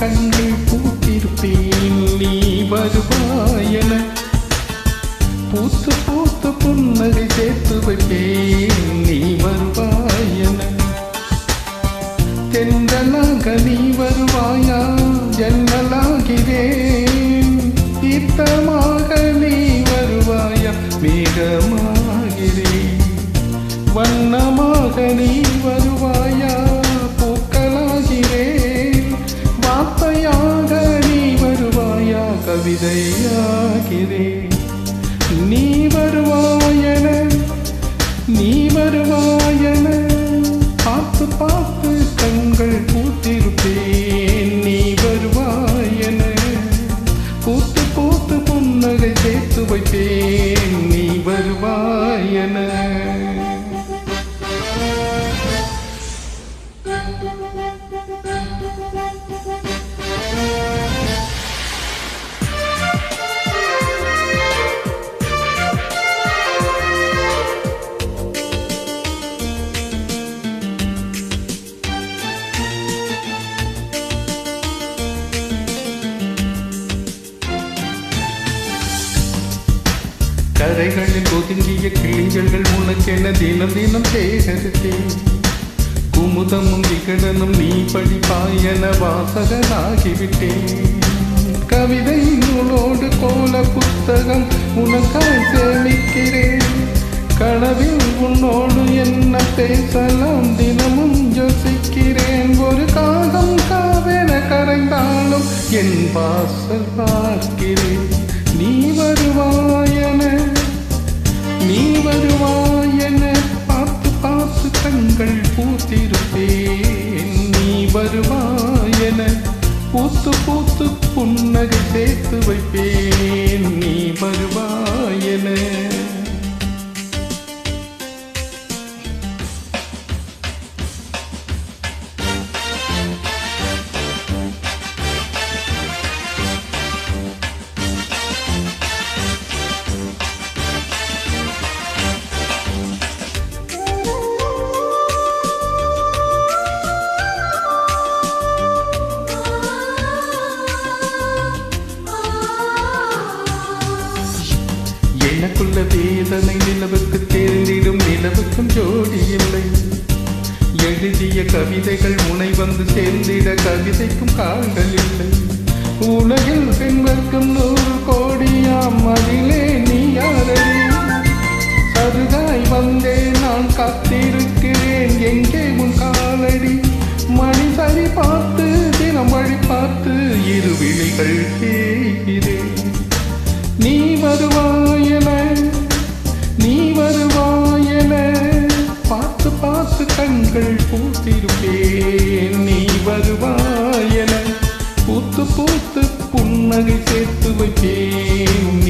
கண்கள் பூத்திருப்பேன் நீ வருவாயன. பூத்து பூத்து புன்னகை சேர்த்து வைப்பேன் நீ வருவாயன. தென்றலாக நீ வருவாயா ஜன்னலாகிறேன். தீர்த்தமாக நீ வருவாயா மேகமாகிறேன். வண்ணமாக நீ வருவாயா பூக்களாகிறேன். வார்த்தையாக நீ வருவாயா கவிதையாகிறேன். நீ வருவாயன நீ வருவாயன. பார்த்து பார்த்து கண்கள் பூத்திருப்பேன் நீ வருவாயன. பூத்து பூத்து புன்னகை சேர்த்து வைப்பேன் நீ வருவாயன. கரைகளில் ஒதுங்கிய கிளிகள் உனக்கென தினம் தினம் சேகரித்தேன். குமுதமும் விகடனும் நீ படிப்பாயன வாசகனாகிவிட்டேன். கவிதை நூலோடு கோல புத்தகம் உனக்காய் சேமிக்கிறேன். கனவில் உன்னோடு என்ன பேசலாம் தினமும் யோசிக்கிறேன். ஒரு காகம் காவென கரைந்தாலும் என் வாசல் பார்க்கிறேன். நீ வருவாயன நீ வருவாயன. பார்த்து பார்த்து கண்கள் பூத்திருப்பேன் நீ வருவாயன. பூத்து பூத்து புன்னகை சேர்த்து வைப்பேன் நீ வருவாயன. எனக்குள்ள வேதனை நிலவுக்கு தேர்ந்திடும் நிலவுக்கும் ஜோடி இல்லை. எழுதிய கவிதைகள் முனை வந்து சேர்ந்திட கவிதைக்கும் கால்கள் இல்லை. உலகில் பெண்களுக்கும் 100 கோடியாம் அதிலே நீ யாரடி? சருகாய் வந்தே நான் காத்திருக்கிறேன் எங்கே உன் காலடி? மணி சரி பார்த்து தினம் வழி பார்த்து இரு விழிகள் கேட்கிறேன். நீ வருவாயன நீ வருவாயன. பார்த்து பார்த்து கண்கள் பூத்திருப்பேன் நீ வருவாயன. பூத்து பூத்து புன்னகை சேர்த்து வைப்பேன்